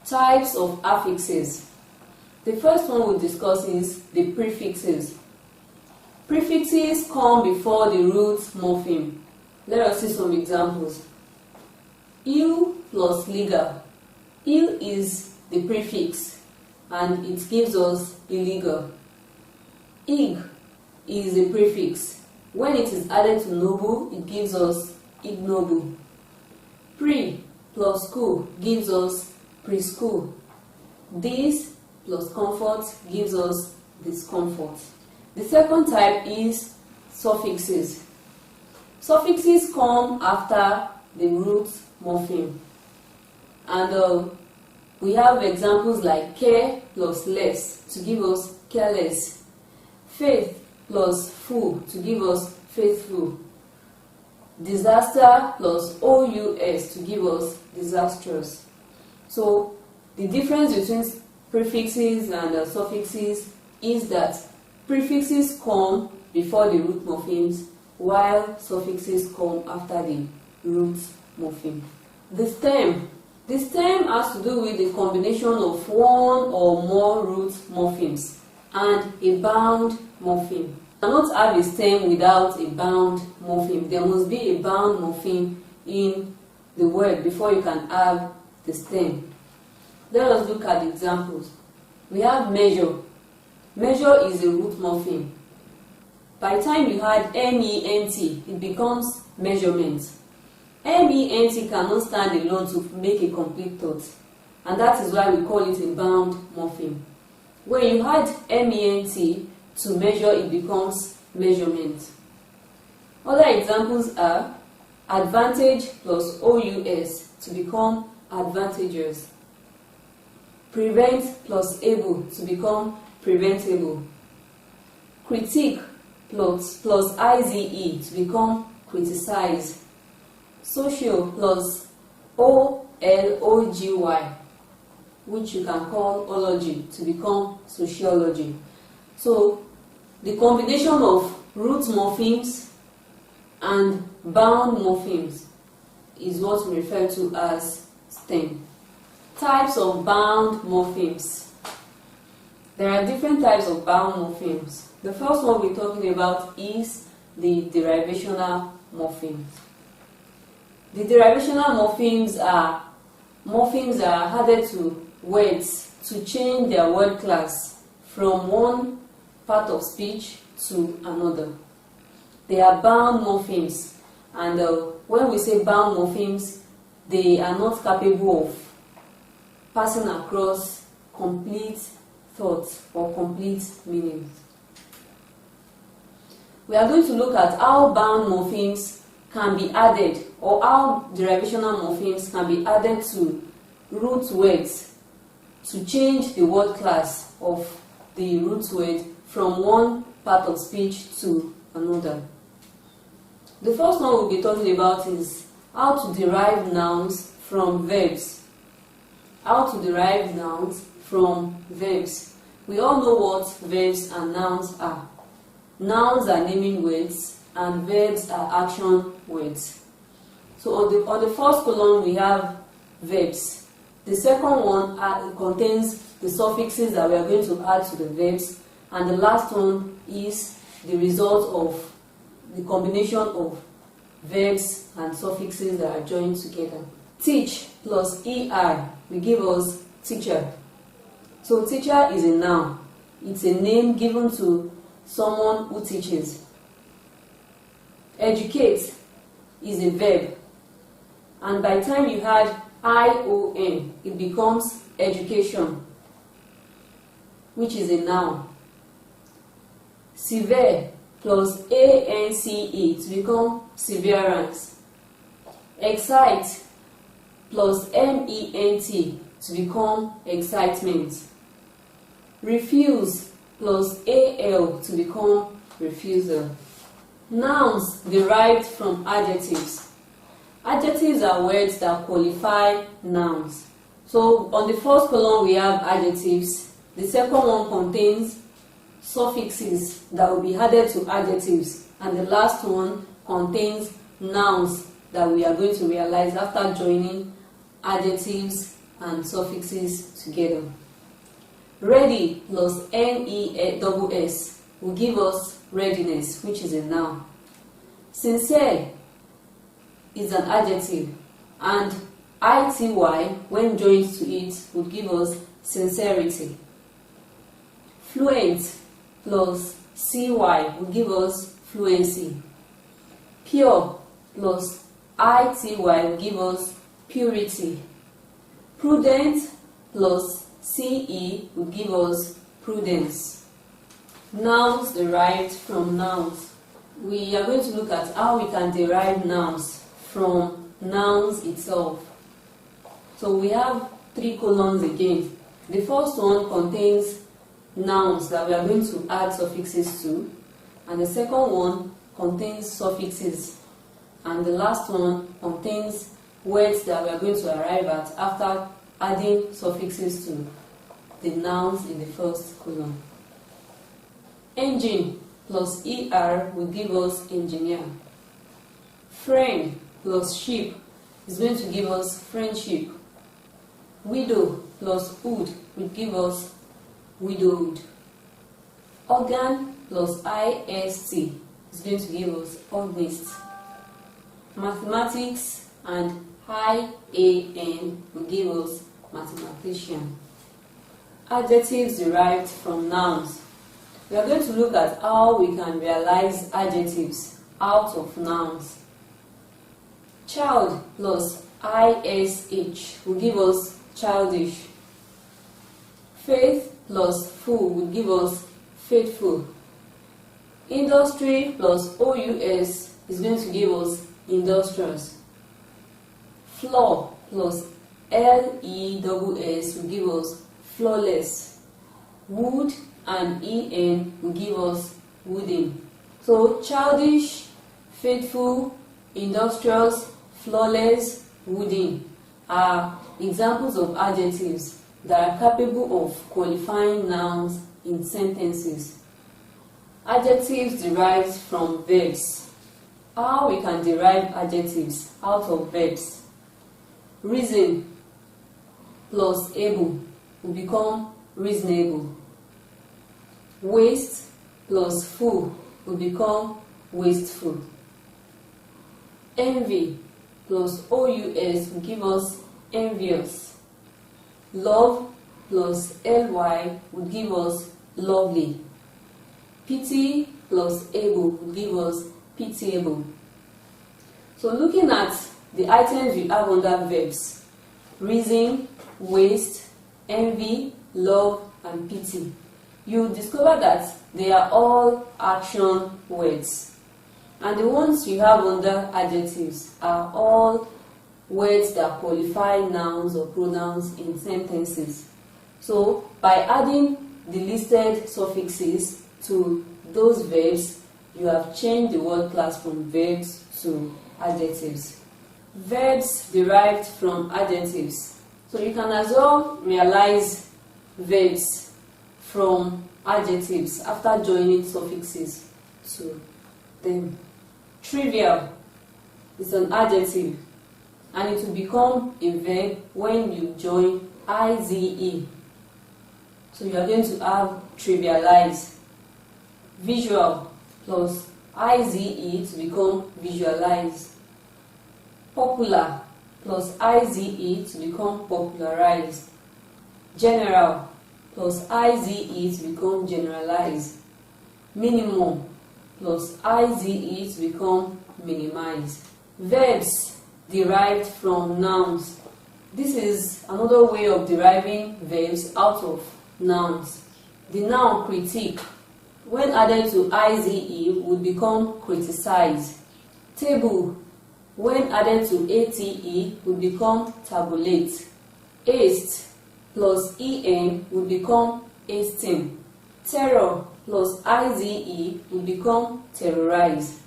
Types of affixes. The first one we'll discuss is the prefixes. Prefixes come before the root morpheme. Let us see some examples. Il plus legal. Il is the prefix and it gives us illegal. Ig is the prefix. When it is added to noble, it gives us ignoble. Pre plus school gives us preschool. Dis plus comfort gives us discomfort. The second type is suffixes. Suffixes come after the root morpheme. And we have examples like care plus less to give us careless. Faith plus full to give us faithful. Disaster plus OUS to give us disastrous. So the difference between prefixes and suffixes is that prefixes come before the root morphemes while suffixes come after the root morpheme. The stem. The stem has to do with the combination of one or more root morphemes and a bound morpheme. You cannot have a stem without a bound morpheme. There must be a bound morpheme in the word before you can have the stem. Let us look at the examples. We have measure. Measure is a root morpheme. By the time you add MENT, it becomes measurement. MENT cannot stand alone to make a complete thought, and that is why we call it a bound morpheme. When you add MENT to measure, it becomes measurement. Other examples are advantage plus OUS to become advantageous. Prevent plus able to become preventable. Critique plus IZE to become criticize. Social plus OLOGY, which you can call ology, to become sociology. So the combination of root morphemes and bound morphemes is what we refer to as stem. Types of bound morphemes. There are different types of bound morphemes. The first one we're talking about is the derivational morphemes. The derivational morphemes are added to words to change their word class from one part of speech to another. They are bound morphemes, and when we say bound morphemes, they are not capable of passing across complete thoughts or complete meanings. We are going to look at how bound morphemes can be added, or how derivational morphemes can be added to root words to change the word class of the root word from one part of speech to another. The first one we'll be talking about is how to derive nouns from verbs. How to derive nouns from verbs. We all know what verbs and nouns are. Nouns are naming words and verbs are action words. So on the first column we have verbs. The second one contains the suffixes that we are going to add to the verbs, and the last one is the result of the combination of verbs and suffixes that are joined together. Teach plus ER will give us teacher. So teacher is a noun. It's a name given to someone who teaches. Educate is a verb, and by the time you add ION, it becomes education, which is a noun. Severe plus ANCE to become severance. Excite plus MENT to become excitement. Refuse plus AL to become refusal. Nouns derived from adjectives. Adjectives are words that qualify nouns. So on the first column we have adjectives. The second one contains suffixes that will be added to adjectives, and the last one contains nouns that we are going to realize after joining adjectives and suffixes together. Ready plus NESS will give us readiness, which is a noun. Sincere is an adjective, and ITY, when joined to it, would give us sincerity. Fluent plus CY will give us fluency. Pure plus ITY will give us purity. Prudent plus CE will give us prudence. Nouns derived from nouns. We are going to look at how we can derive nouns from nouns itself. So we have 3 columns again. The first one contains nouns that we are going to add suffixes to, and the second one contains suffixes, and the last one contains words that we are going to arrive at after adding suffixes to the nouns in the first column. Engine plus ER will give us engineer. Friend plus ship is going to give us friendship. Widow plus wood will give us widowed. Organ plus IST is going to give us organist. Mathematics and IAN will give us mathematician. Adjectives derived from nouns. We are going to look at how we can realize adjectives out of nouns. Child plus ISH will give us childish. Faith plus full will give us faithful. Industry plus OUS is going to give us industrious. Floor plus LESS will give us flawless. Wood and EN will give us wooden. So childish, faithful, industrious, flawless, wooden are examples of adjectives that are capable of qualifying nouns in sentences. Adjectives derived from verbs. How we can derive adjectives out of verbs. Reason plus able will become reasonable. Waste plus full will become wasteful. Envy plus OUS will give us envious. Love plus LY will give us lovely. Pity plus able will give us pitiable. So looking at the items we have under verbs: reason, waste, envy, love, and pity, you discover that they are all action words. And the ones you have under adjectives are all words that qualify nouns or pronouns in sentences. So by adding the listed suffixes to those verbs, you have changed the word class from verbs to adjectives. Verbs derived from adjectives. So you can as well realize verbs from adjectives after joining suffixes to them. Trivial is an adjective, and it will become a verb when you join IZE. So you are going to have trivialize. Visual plus IZE to become visualize. Popular plus IZE to become popularized. General plus IZE to become generalized. Minimum plus IZE to become minimized. Verbs derived from nouns. This is another way of deriving verbs out of nouns. The noun critique, when added to IZE, would become criticize. Table, when added to ATE, would become tabulate. Haste plus EN would become hasten. Terror plus IZE would become terrorize.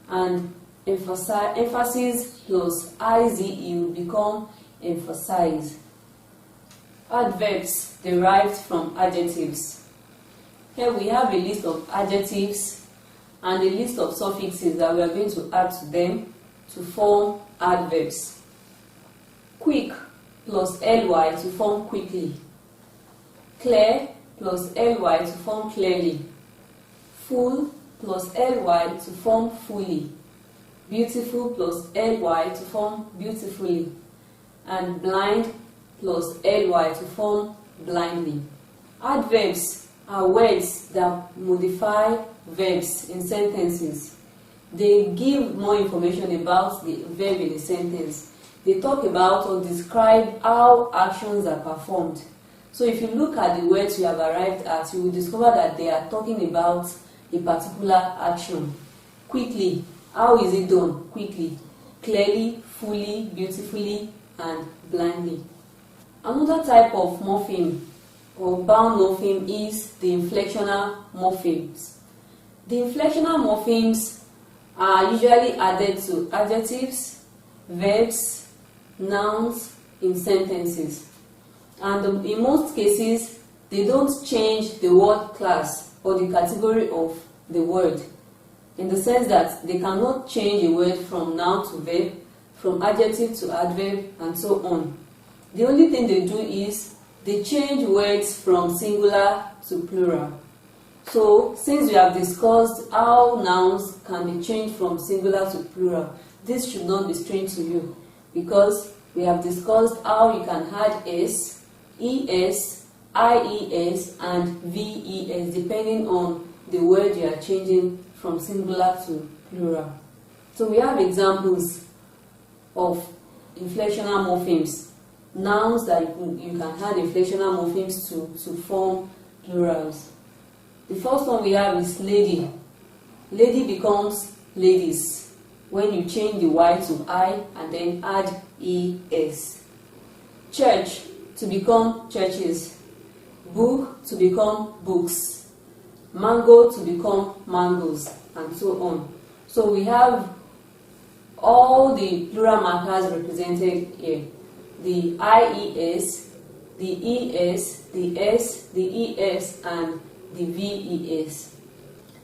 And emphasis plus IZE would become emphasize. Adverbs derived from adjectives. Here we have a list of adjectives and a list of suffixes that we are going to add to them to form adverbs. Quick plus ly to form quickly. Clear plus ly to form clearly. Full plus ly to form fully. Beautiful plus ly to form beautifully. And blind plus ly to form blindly. Adverbs are words that modify verbs in sentences. They give more information about the verb in a sentence. They talk about or describe how actions are performed. So if you look at the words we have arrived at, you will discover that they are talking about a particular action. Quickly, how is it done? Quickly. Clearly, fully, beautifully, and blindly. Another type of morpheme or bound morpheme is the inflectional morphemes. The inflectional morphemes are usually added to adjectives, verbs, nouns in sentences. And in most cases, they don't change the word class or the category of the word, in the sense that they cannot change a word from noun to verb, from adjective to adverb, and so on. The only thing they do is they change words from singular to plural. So, since we have discussed how nouns can be changed from singular to plural, this should not be strange to you, because we have discussed how you can add s, es, ies, and ves depending on the word you are changing from singular to plural. So we have examples of inflectional morphemes, nouns that you can add inflectional morphemes to form plurals. The first one we have is lady. Lady becomes ladies when you change the y to I and then add es. Church to become churches. Book to become books. Mango to become mangoes, and so on. So we have all the plural markers represented here. The IES, the ES, the S, the ES, and the VES.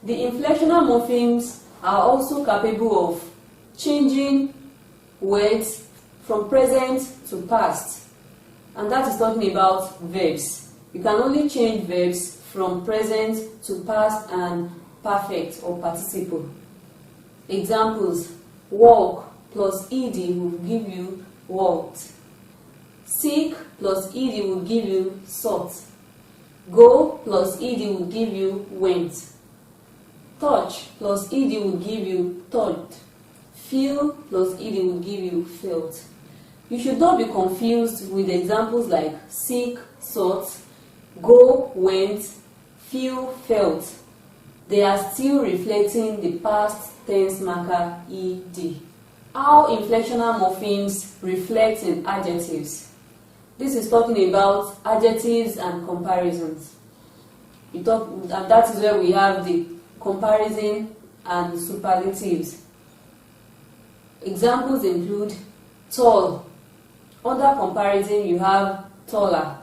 The inflectional morphemes are also capable of changing words from present to past, and that is talking about verbs. You can only change verbs from present to past and perfect or participle. Examples: walk plus ed will give you walked. Seek plus ed will give you sought. Go plus ed will give you went. Touch plus ed will give you touched. Feel plus ed will give you felt. You should not be confused with examples like seek, sought, go, went, feel, felt. They are still reflecting the past tense marker ed. How inflectional morphemes reflect in adjectives. This is talking about adjectives and comparisons. And that is where we have the comparison and superlatives. Examples include tall. Under comparison, you have taller,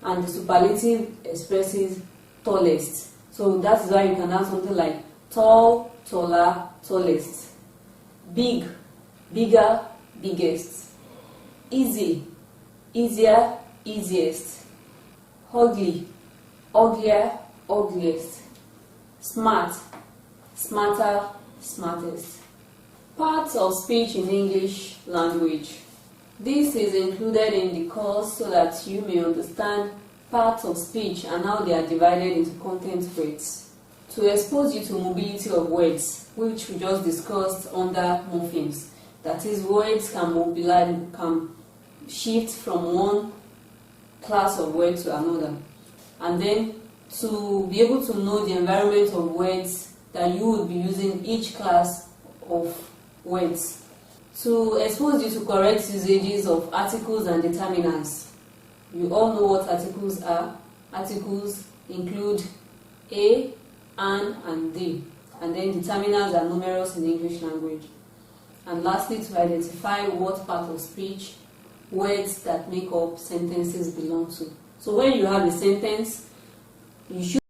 and the superlative expresses tallest. So that's why you can have something like tall, taller, tallest. Big, bigger, biggest. Easy, easier, easiest. Ugly, uglier, ugliest. Smart, smarter, smartest. Parts of speech in English language. This is included in the course so that you may understand parts of speech and how they are divided into content weights. To expose you to mobility of words, which we just discussed under morphemes. That is, words can mobilize, can shift from one class of word to another. And then to be able to know the environment of words that you would be using each class of words. To expose you to correct usages of articles and determinants. You all know what articles are. Articles include a, an, and the. And then determinants are numerous in English language. And lastly, to identify what part of speech words that make up sentences belong to. So when you have a sentence, you should